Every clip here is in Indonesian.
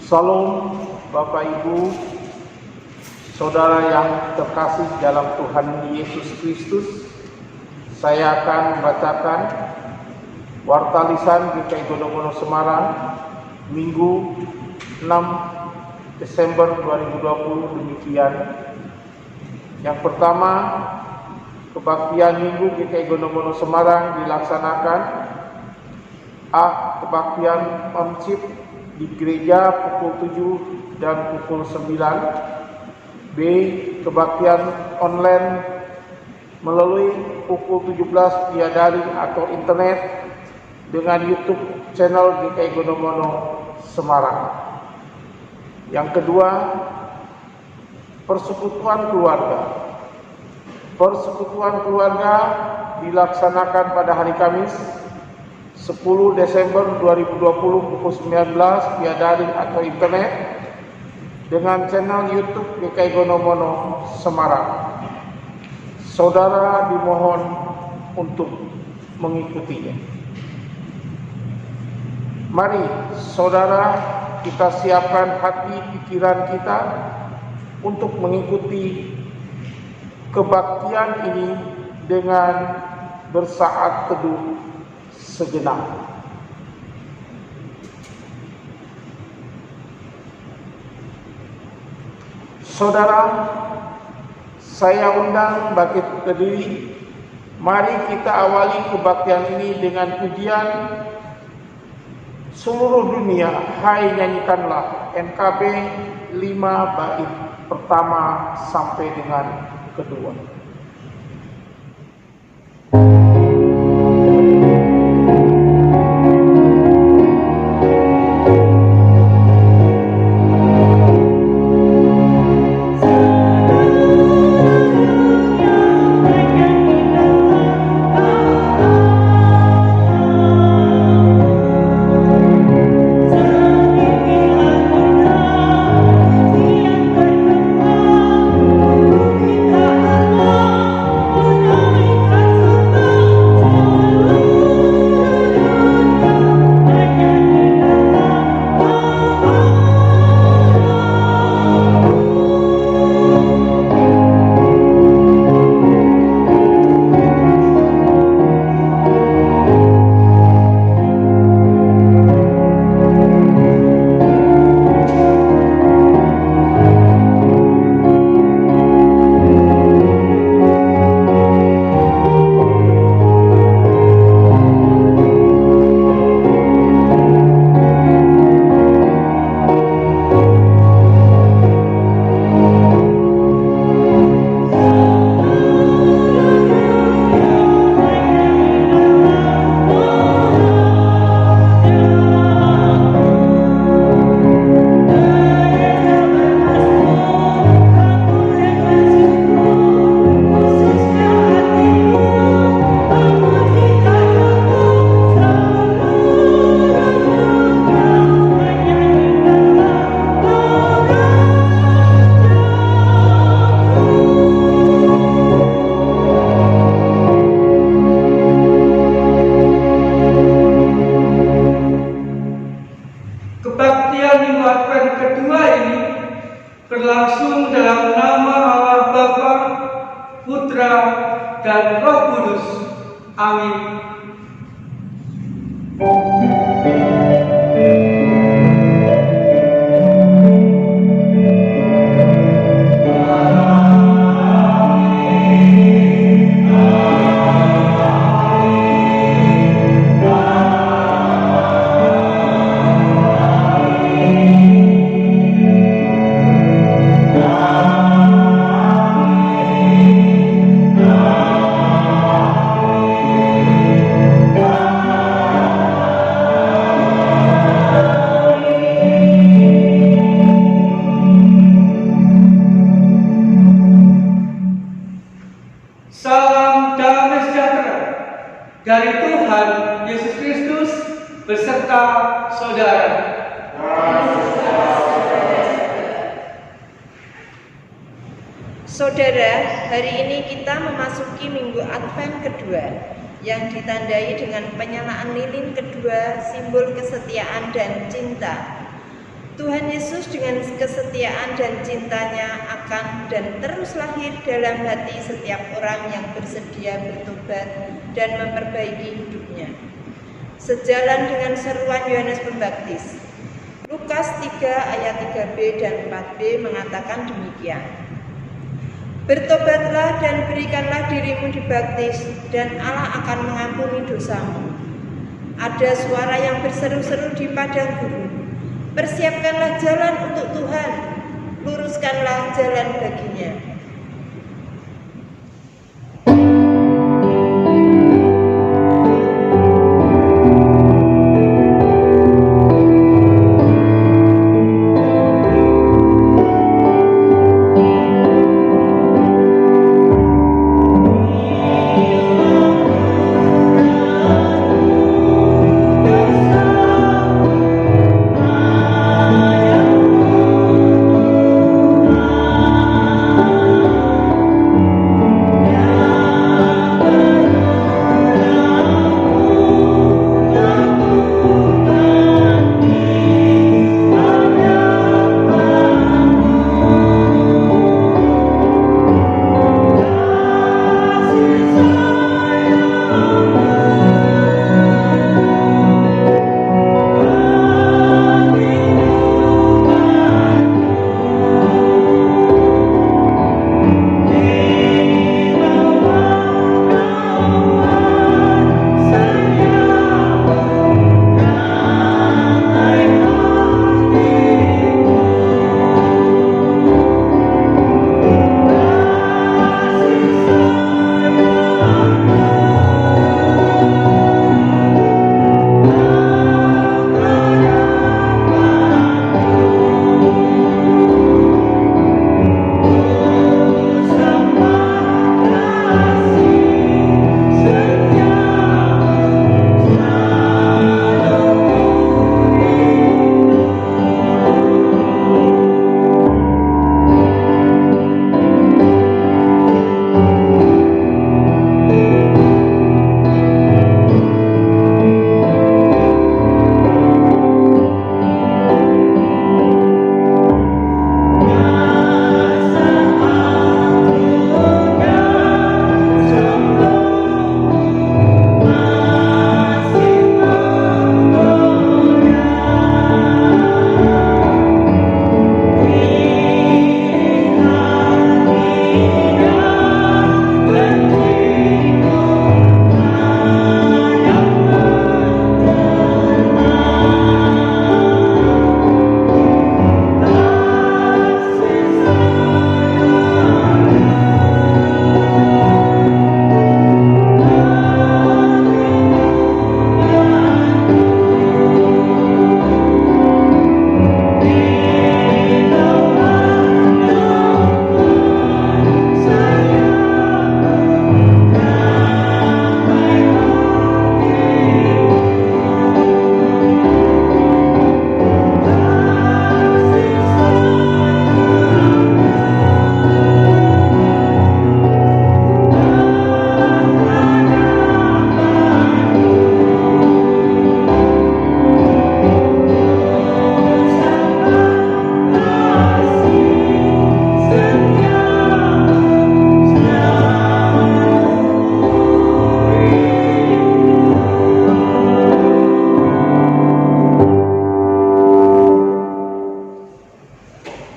Salam Bapak Ibu, Saudara yang terkasih dalam Tuhan Yesus Kristus. Saya akan membacakan Warta Lisan GKI Gono-Gono Semarang Minggu 6 Desember 2020 demikian. Yang pertama, kebaktian Minggu GKI Gono-Gono Semarang dilaksanakan A. Kebaktian Mamcip di gereja pukul 7 dan pukul 9. B. Kebaktian online melalui pukul 17 via daring atau internet dengan YouTube channel GKI Gono-Gono Semarang. Yang kedua, persekutuan keluarga. Persekutuan keluarga dilaksanakan pada hari Kamis 10 Desember 2020 pukul 19 via daring atau internet dengan channel YouTube GKI Gono-Gono Semarang. Saudara dimohon untuk mengikutinya. Mari saudara, kita siapkan hati pikiran kita untuk mengikuti kebaktian ini dengan bersaat teduh sejenak. Saudara, saya undang bangkit berdiri. Mari kita awali kebaktian ini dengan pujian seluruh dunia. Hai nyanyikanlah NKB 5 bait pertama sampai dengan kedua. berlangsung dalam nama Allah Bapa, Putra, dan Roh Kudus. Amin. Salam damai sejahtera dari Tuhan Yesus Kristus beserta saudara. Saudara, hari ini kita memasuki Minggu Advent kedua yang ditandai dengan penyalaan lilin kedua, simbol kesetiaan dan cinta. Tuhan Yesus dengan kesetiaan dan cintanya akan dan terus lahir dalam hati setiap orang yang bersedia bertobat dan memperbaiki hidupnya. Sejalan dengan seruan Yohanes Pembaptis, Lukas 3 ayat 3b dan 4b mengatakan demikian. Bertobatlah dan berikanlah dirimu dibaptis, dan Allah akan mengampuni dosamu. Ada suara yang berseru-seru di padang gurun. Persiapkanlah jalan untuk Tuhan, luruskanlah jalan baginya.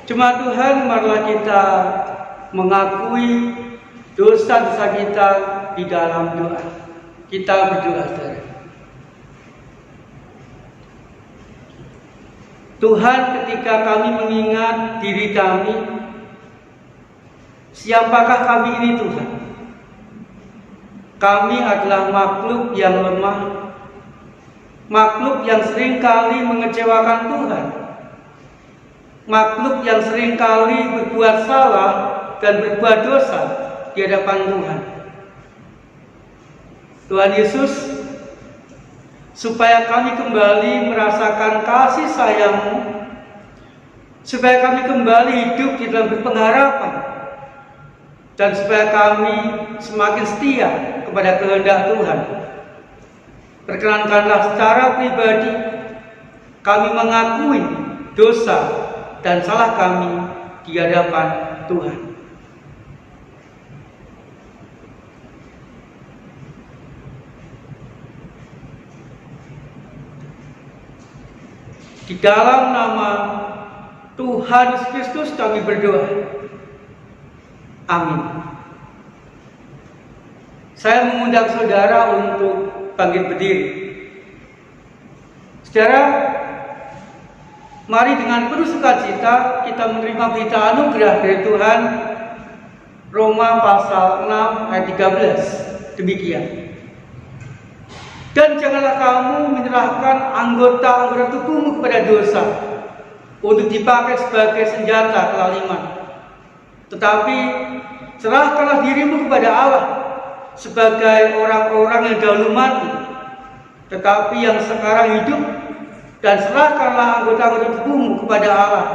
Jemaat Tuhan, marilah kita mengakui dosa-dosa kita di dalam doa. Kita berdoa, saudara. Tuhan, ketika kami mengingat diri kami, siapakah kami ini Tuhan? Kami adalah makhluk yang lemah, makhluk yang seringkali mengecewakan Tuhan, makhluk yang seringkali berbuat salah dan berbuat dosa di hadapan Tuhan. Tuhan Yesus, supaya kami kembali merasakan kasih sayang-Mu, supaya kami kembali hidup di dalam pengharapan, dan supaya kami semakin setia kepada kehendak Tuhan. Perkenankanlah secara pribadi kami mengakui dosa, dan salah kami di hadapan Tuhan. Di dalam nama Tuhan Yesus Kristus kami berdoa. Amin. Saya mengundang saudara untuk bangkit berdiri. Saudara, mari dengan penuh sukacita kita menerima berita anugerah dari Tuhan. Roma pasal 6 ayat 13. Demikian. Dan janganlah kamu menyerahkan anggota-anggota tubuhmu kepada dosa untuk dipakai sebagai senjata kelaliman. Tetapi serahkanlah dirimu kepada Allah sebagai orang-orang yang dahulu mati, tetapi yang sekarang hidup, dan serahkanlah anggota-anggota tubuhmu kepada Allah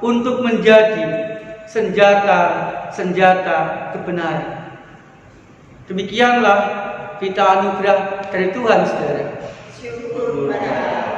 untuk menjadi senjata-senjata kebenaran. Demikianlah berita anugerah dari Tuhan, saudara. Syukur pada Allah.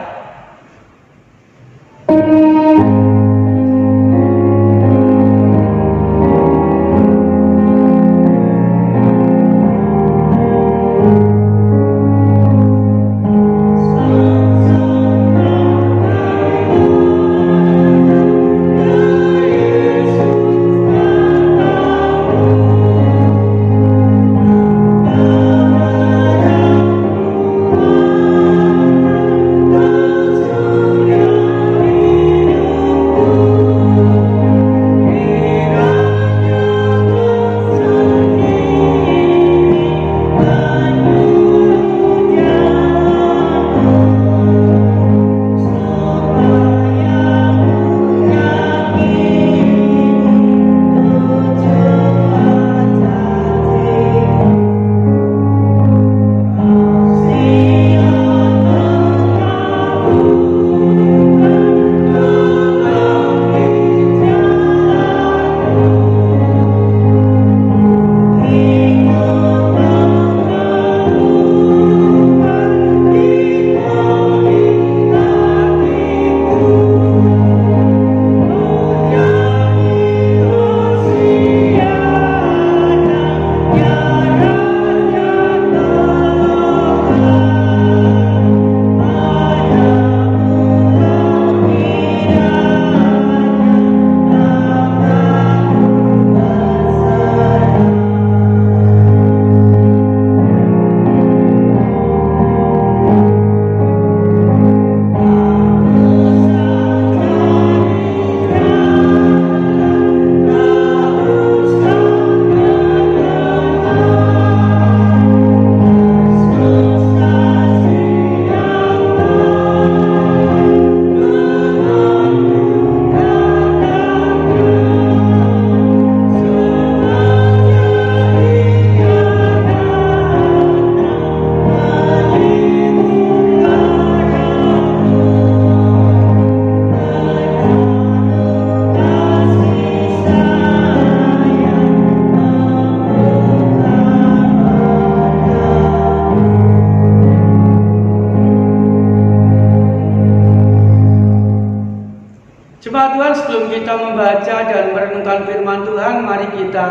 Jemaat Tuhan, sebelum kita membaca dan merenungkan firman Tuhan, mari kita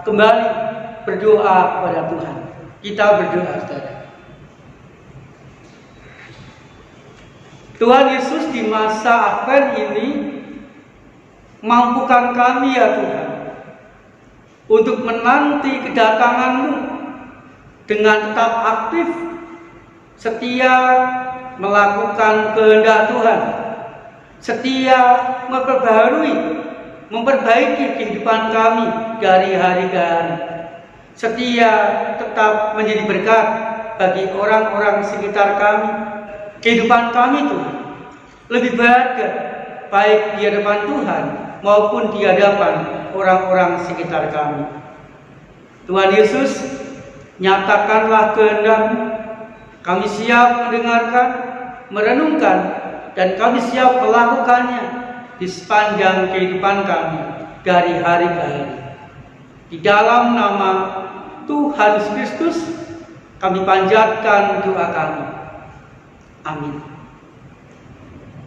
kembali berdoa kepada Tuhan. Kita berdoa, saudara. Tuhan Yesus, di masa Advent ini, mampukan kami ya Tuhan, untuk menanti kedatangan-Mu dengan tetap aktif, setia melakukan kehendak Tuhan, setia memperbaiki kehidupan kami dari hari ke hari, setia tetap menjadi berkat bagi orang-orang sekitar kami. Kehidupan kami Tuhan lebih berharga, baik di hadapan Tuhan maupun di hadapan orang-orang sekitar kami. Tuhan Yesus, nyatakanlah kehendak-Mu. Kami siap mendengarkan, merenungkan, dan kami siap melakukannya di sepanjang kehidupan kami dari hari ke hari. Di dalam nama Tuhan Yesus Kristus, kami panjatkan doa kami. Amin.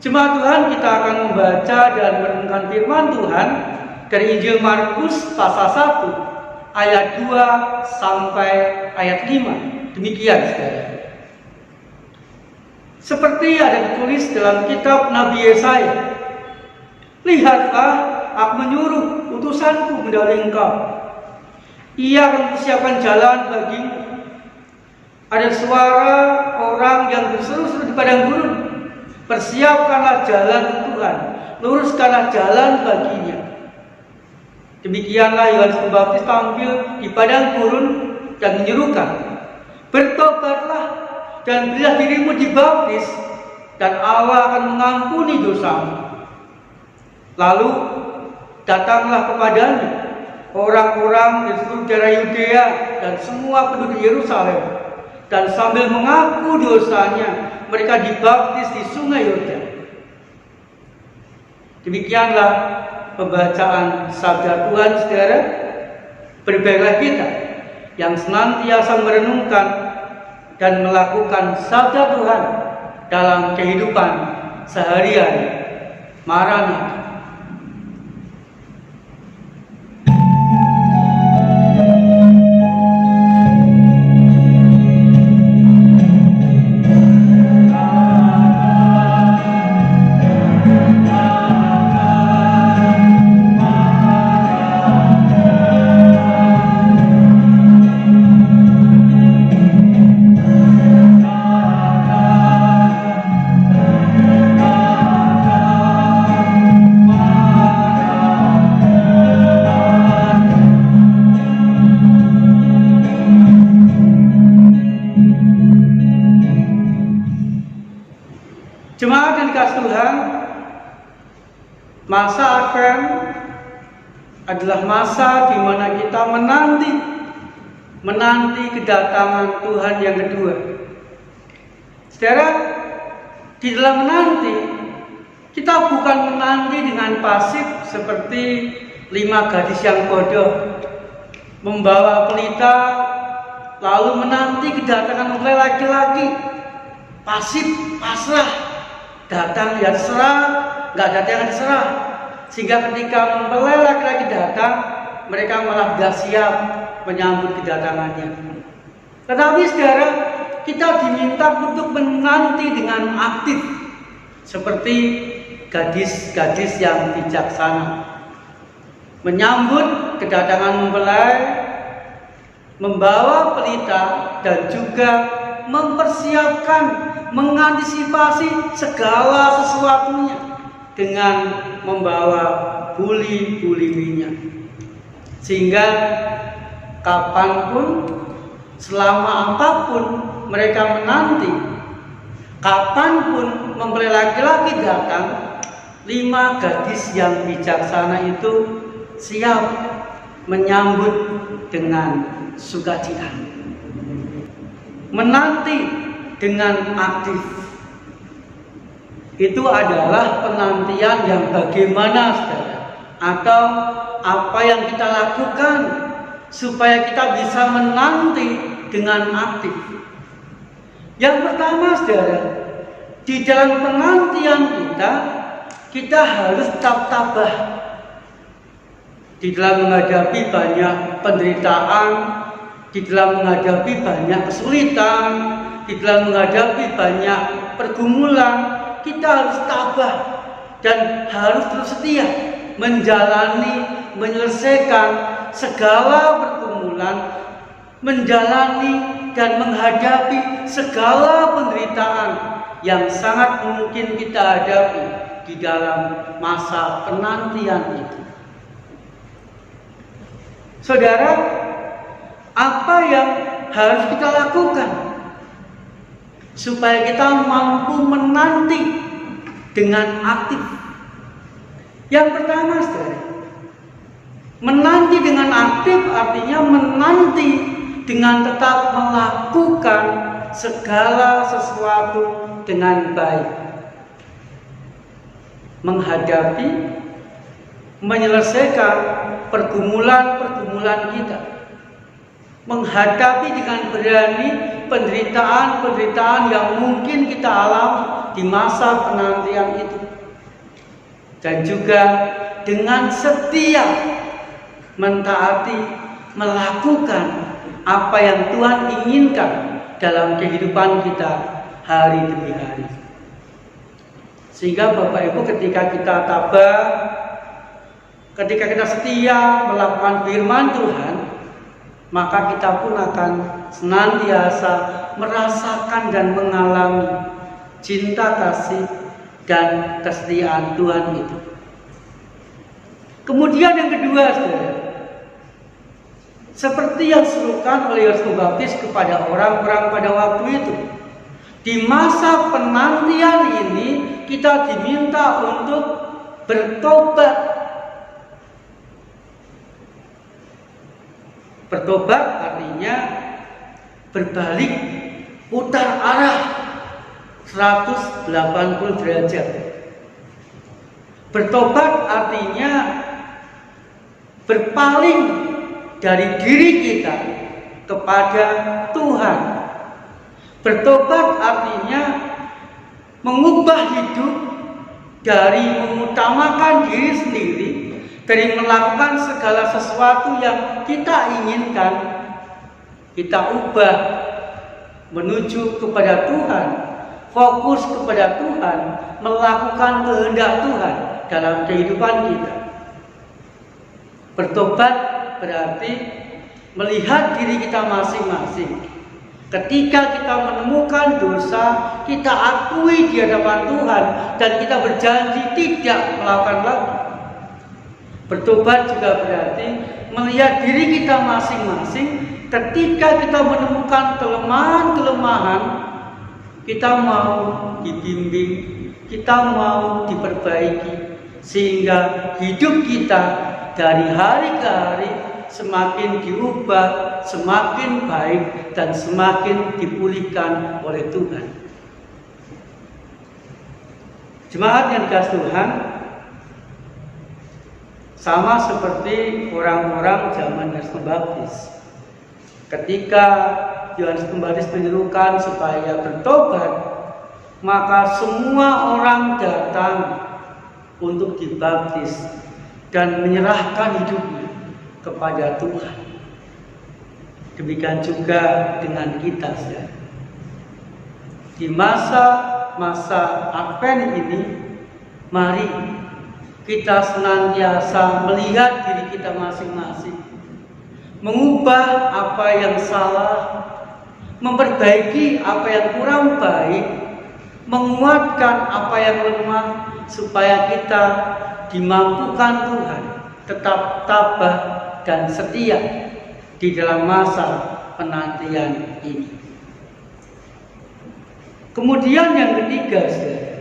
Jemaat Tuhan, kita akan membaca dan merenungkan firman Tuhan dari Injil Markus pasal 1 ayat 2 sampai ayat 5. Demikian saudara. Seperti ada ditulis dalam kitab Nabi Yesaya, "Lihatlah, aku menyuruh utusanku mendahului engkau. Ia akan mempersiapkan jalan bagimu." Ada suara orang yang berseru-seru di padang gurun, "Persiapkanlah jalan Tuhan, luruskanlah jalan baginya." Demikianlah Yohanes Pembaptis tampil di padang gurun dan menyerukan, "Bertobatlah dan berilah dirimu dibaptis, dan Allah akan mengampuni dosamu." Lalu datanglah kepadanya orang-orang dari seluruh daerah Yudea dan semua penduduk Yerusalem, dan sambil mengaku dosanya, mereka dibaptis di sungai Yordan. Demikianlah pembacaan sabda Tuhan, saudara. Berbahagialah kita yang senantiasa merenungkan dan melakukan sabda Tuhan dalam kehidupan sehari-hari. Maranatha. Jemaat yang dikasihi Tuhan, masa Advent adalah masa di mana kita menanti kedatangan Tuhan yang kedua. Saudara, di dalam menanti, kita bukan menanti dengan pasif seperti 5 gadis yang bodoh membawa pelita lalu menanti kedatangan mempelai laki-laki, pasif, pasrah. Datang ya terserah, nggak datang ya terserah. Sehingga ketika mempelai laki-laki datang, mereka malah gak siap menyambut kedatangannya. Tetapi saudara, kita diminta untuk menanti dengan aktif, seperti gadis-gadis yang bijaksana, menyambut kedatangan mempelai, membawa pelita, dan juga mempersiapkan, mengantisipasi segala sesuatunya dengan membawa buli-buli minyak. Sehingga kapanpun, selama apapun mereka menanti, kapanpun mempelai laki-laki datang, 5 gadis yang bijaksana itu siap menyambut dengan sukacita. Menanti dengan aktif itu adalah penantian yang bagaimana, saudara, atau apa yang kita lakukan supaya kita bisa menanti dengan aktif. Yang pertama, saudara, di dalam penantian kita harus tetap tabah di dalam menghadapi banyak penderitaan, di dalam menghadapi banyak kesulitan, di dalam menghadapi banyak pergumulan. Kita harus tabah dan harus terus setia menjalani, menyelesaikan segala pergumulan, menjalani dan menghadapi segala penderitaan yang sangat mungkin kita hadapi di dalam masa penantian itu. Saudara, apa yang harus kita lakukan supaya kita mampu menanti dengan aktif? Yang pertama, saudara, menanti dengan aktif artinya menanti dengan tetap melakukan segala sesuatu dengan baik, menghadapi, menyelesaikan pergumulan-pergumulan kita. menghadapi dengan berani penderitaan-penderitaan yang mungkin kita alami di masa penantian itu. Dan juga dengan setia mentaati, melakukan apa yang Tuhan inginkan dalam kehidupan kita hari demi hari. Sehingga Bapak Ibu, ketika kita tabah, ketika kita setia melakukan firman Tuhan, maka kita pun akan senantiasa merasakan dan mengalami cinta kasih dan kesetiaan Tuhan itu. Kemudian yang kedua, saudara, seperti yang diserukan oleh Yohanes Pembaptis kepada orang-orang pada waktu itu, di masa penantian ini kita diminta untuk bertobat. Bertobat artinya berbalik, putar arah 180 derajat. Bertobat artinya berpaling dari diri kita kepada Tuhan. Bertobat artinya mengubah hidup dari mengutamakan diri sendiri, dari melakukan segala sesuatu yang kita inginkan, kita ubah menuju kepada Tuhan, fokus kepada Tuhan, melakukan kehendak Tuhan dalam kehidupan kita. Bertobat berarti melihat diri kita masing-masing. Ketika kita menemukan dosa, kita akui di hadapan Tuhan dan kita berjanji tidak melakukan lagi. Bertobat juga berarti melihat diri kita masing-masing. Ketika kita menemukan kelemahan-kelemahan, kita mau dibimbing, kita mau diperbaiki, sehingga hidup kita dari hari ke hari semakin diubah, semakin baik, dan semakin dipulihkan oleh Tuhan. Jemaat yang dikasihi Tuhan, sama seperti orang-orang zaman Yohanes Pembaptis. Ketika Yohanes Pembaptis menyerukan supaya bertobat, maka semua orang datang untuk dibaptis dan menyerahkan hidupnya kepada Tuhan. Demikian juga dengan kita, saudara. Di masa-masa Advent ini, mari kita senantiasa melihat diri kita masing-masing, mengubah apa yang salah, memperbaiki apa yang kurang baik, menguatkan apa yang lemah, supaya kita dimampukan Tuhan tetap tabah dan setia di dalam masa penantian ini. Kemudian yang ketiga, saudara,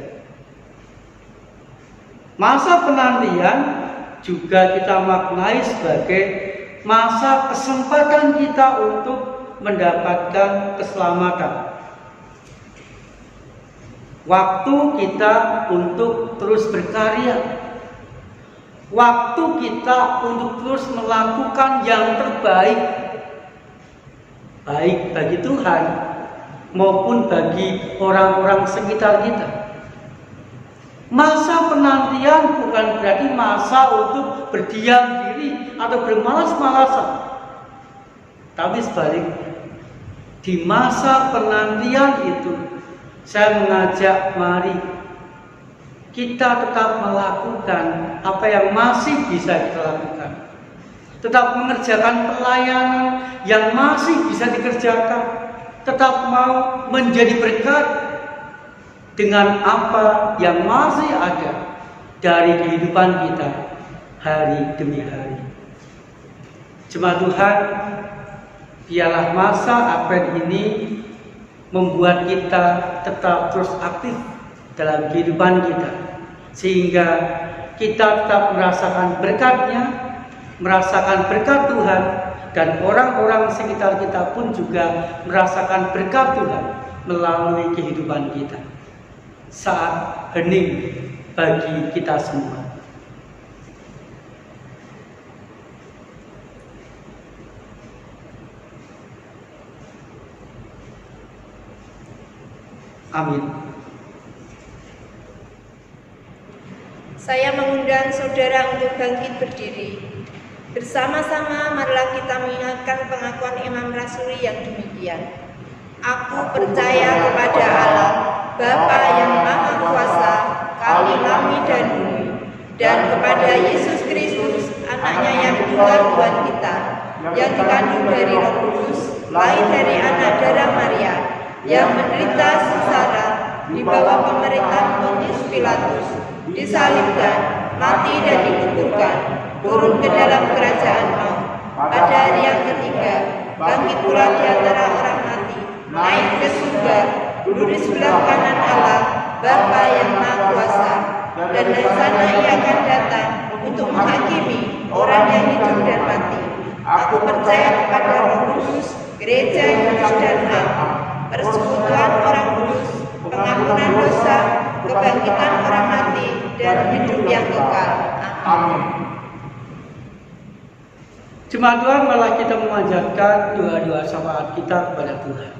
masa penantian juga kita maknai sebagai masa kesempatan kita untuk mendapatkan keselamatan. Waktu kita untuk terus berkarya, waktu kita untuk terus melakukan yang terbaik, baik bagi Tuhan maupun bagi orang-orang sekitar kita. Masa penantian bukan berarti masa untuk berdiam diri atau bermalas-malasan, tapi sebaliknya, di masa penantian itu saya mengajak, mari kita tetap melakukan apa yang masih bisa kita lakukan. Tetap mengerjakan pelayanan yang masih bisa dikerjakan. Tetap mau menjadi berkat dengan apa yang masih ada dari kehidupan kita hari demi hari. Jemaat Tuhan, biarlah masa Advent ini membuat kita tetap terus aktif dalam kehidupan kita, sehingga kita tetap merasakan berkat-Nya, merasakan berkat Tuhan, dan orang-orang sekitar kita pun juga merasakan berkat Tuhan melalui kehidupan kita. Saat hening bagi kita semua. Amin. Saya mengundang saudara untuk bangkit berdiri. Bersama-sama marilah kita mengingatkan pengakuan Imam Rasuli yang demikian. Aku percaya kepada Allah, Bapa yang Maha Kuasa, Kali langit dan bumi, dan kepada Yesus Kristus, anaknya yang tunggal Tuhan kita, yang dikandung dari Roh Kudus, lahir dari anak darah Maria, yang menderita sengsara di bawah pemerintahan Pontius Pilatus, disalibkan, mati dan dikuburkan, turun ke dalam kerajaan maut. Pada hari yang ketiga, bangkit pula di antara orang mati, naik ke surga, duduk di sebelah kanan Allah, Bapa yang Maha Kuasa, dan dari sana Ia akan datang untuk menghakimi orang yang hidup dan mati. Aku percaya kepada Roh Kudus, gereja yang kudus dan am, persekutuan orang kudus, pengampunan dosa, kebangkitan orang mati, dan hidup yang kekal. Amin. Jemaat Tuhan, malah kita memanjatkan doa-doa syafaat kita kepada Tuhan.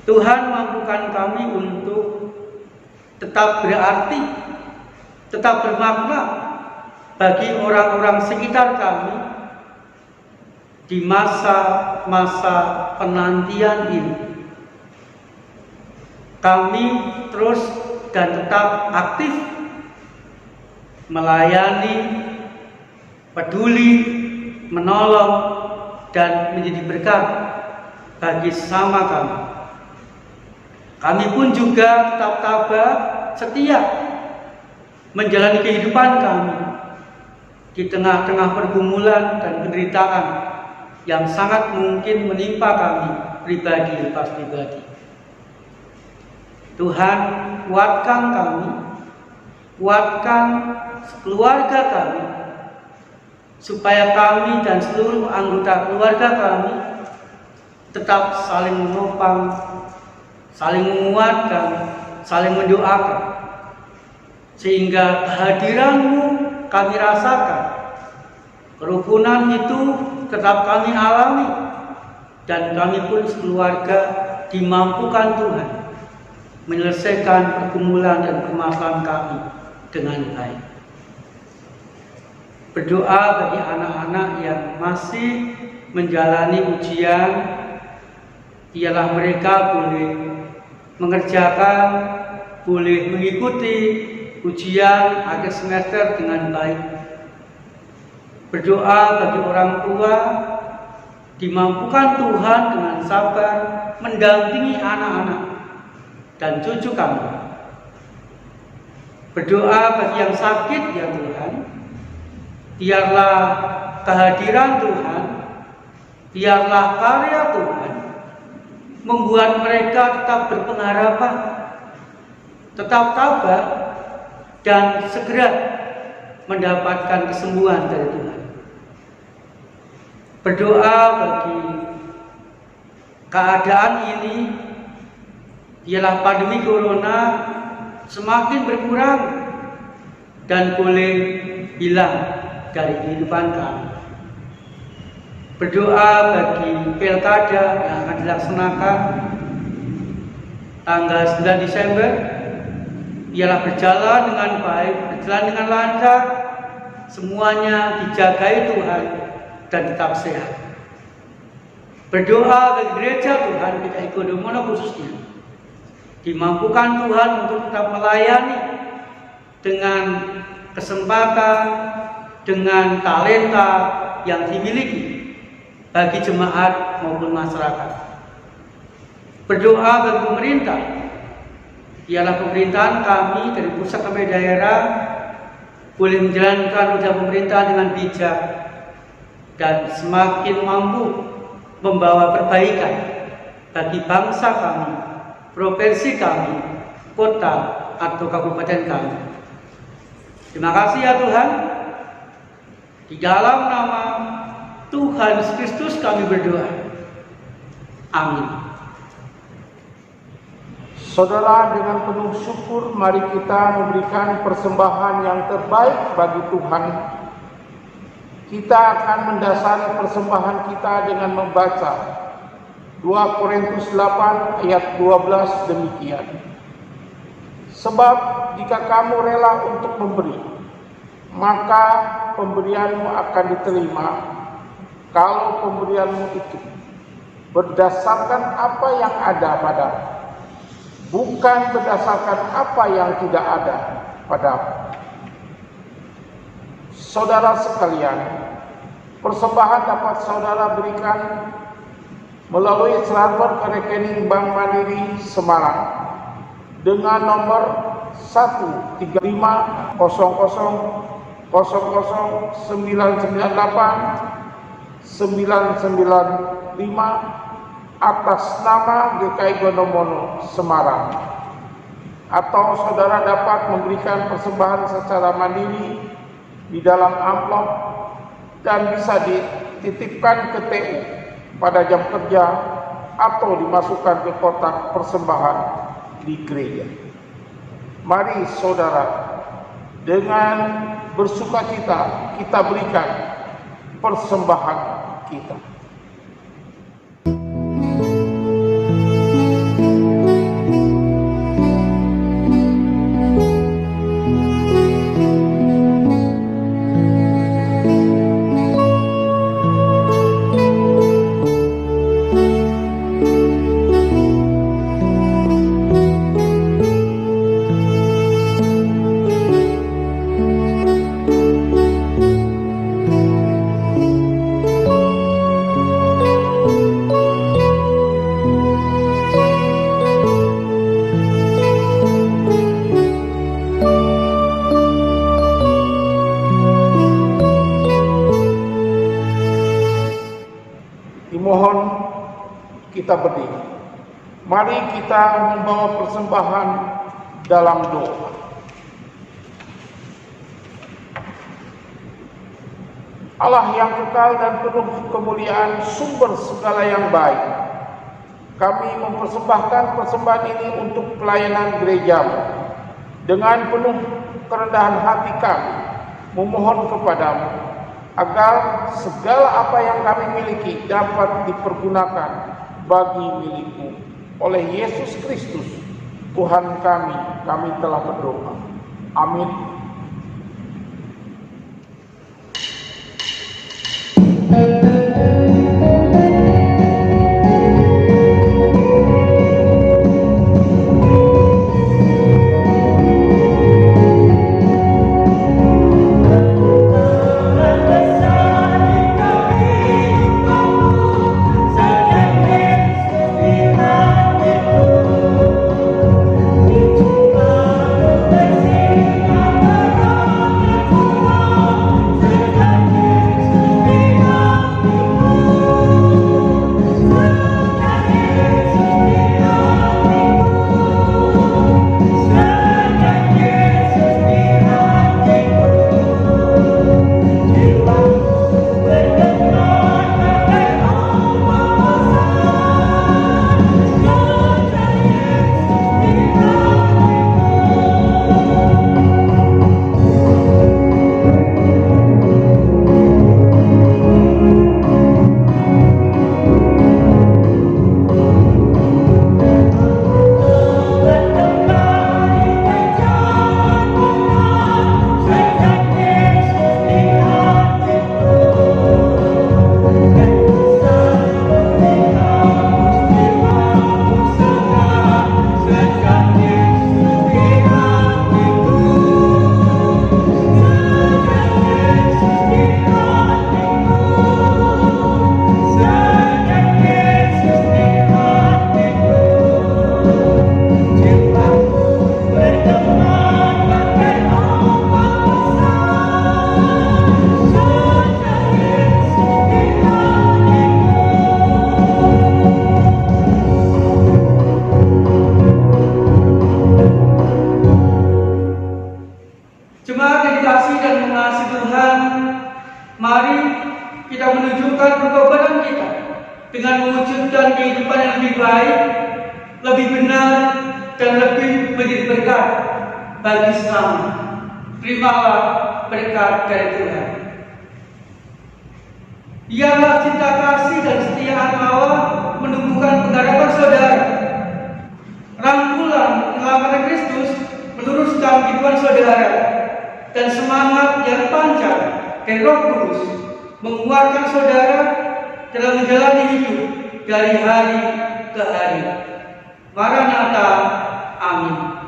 Tuhan, mampukan kami untuk tetap berarti, tetap bermakna bagi orang-orang sekitar kami di masa-masa penantian ini. Kami terus dan tetap aktif melayani, peduli, menolong, dan menjadi berkat bagi sesama kami. Kami pun juga tetap tabah, setia menjalani kehidupan kami di tengah-tengah pergumulan dan penderitaan yang sangat mungkin menimpa kami pribadi lepas pribadi. Tuhan, kuatkan kami, kuatkan keluarga kami, supaya kami dan seluruh anggota keluarga kami tetap saling menopang, saling menguatkan, saling mendoakan, sehingga kehadiran-Mu kami rasakan, kerukunan itu tetap kami alami, dan kami pun sekeluarga dimampukan Tuhan menyelesaikan pergumulan dan permasalahan kami dengan baik. Berdoa bagi anak-anak yang masih menjalani ujian, biarlah mereka boleh mengerjakan, boleh mengikuti ujian akhir semester dengan baik. Berdoa bagi orang tua, dimampukan Tuhan dengan sabar mendampingi anak-anak dan cucu kami. Berdoa bagi yang sakit, ya Tuhan, biarlah kehadiran Tuhan, biarlah karya Tuhan membuat mereka tetap berpengharapan, tetap tabah, dan segera mendapatkan kesembuhan dari Tuhan. Berdoa bagi keadaan ini, biarlah pandemi corona semakin berkurang dan boleh hilang dari kehidupan kami. Berdoa bagi pilkada yang akan dilaksanakan tanggal 9 Desember, biarlah berjalan dengan baik, berjalan dengan lancar, semuanya dijagai Tuhan dan tetap sehat. Berdoa bagi gereja Tuhan, GKI Kodomono khususnya, dimampukan Tuhan untuk tetap melayani dengan kesempatan, dengan talenta yang dimiliki bagi jemaat maupun masyarakat. Berdoa bagi pemerintah, biarlah pemerintahan kami dari pusat sampai daerah boleh menjalankan roda pemerintah dengan bijak dan semakin mampu membawa perbaikan bagi bangsa kami, provinsi kami, kota atau kabupaten kami. Terima kasih ya Tuhan. Di dalam nama Tuhan Yesus Kristus kami berdoa. Amin. Saudara, dengan penuh syukur mari kita memberikan persembahan yang terbaik bagi Tuhan. Kita akan mendasari persembahan kita dengan membaca 2 Korintus 8 ayat 12 demikian. Sebab jika kamu rela untuk memberi, maka pemberianmu akan diterima kalau pemberianmu itu berdasarkan apa yang ada padamu, bukan berdasarkan apa yang tidak ada padamu. Saudara sekalian, persembahan dapat saudara berikan melalui transfer ke rekening Bank Mandiri Semarang dengan nomor 135000998 atas nama GKI Gondomono Semarang. Atau saudara dapat memberikan persembahan secara mandiri di dalam amplop dan bisa dititipkan ke TU pada jam kerja atau dimasukkan ke kotak persembahan di gereja. Mari saudara, dengan bersukacita kita berikan persembahan kita. Dimohon kita berdiri. Mari kita membawa persembahan dalam doa. Allah yang kekal dan penuh kemuliaan, sumber segala yang baik, kami mempersembahkan persembahan ini untuk pelayanan gereja-Mu. Dengan penuh kerendahan hati kami memohon kepadamu agar segala apa yang kami miliki dapat dipergunakan bagi milik-Mu. Oleh Yesus Kristus, Tuhan kami telah berdoa. Amin. Jemaat yang dikasihi dan mengasihi Tuhan, mari kita menunjukkan pengorbanan kita dengan mewujudkan kehidupan yang lebih baik, lebih benar, dan lebih menjadi berkat bagi sesama. Terimalah berkat dari Tuhan. Ialah cinta kasih dan setia Allah menumbuhkan pengharapan saudara. Rangkulan penyelamatan Kristus meneruskan kehidupan saudara, dan semangat yang panjang dari Roh Kudus menguatkan saudara dalam menjalani hidup dari hari ke hari. Maranatha, amin.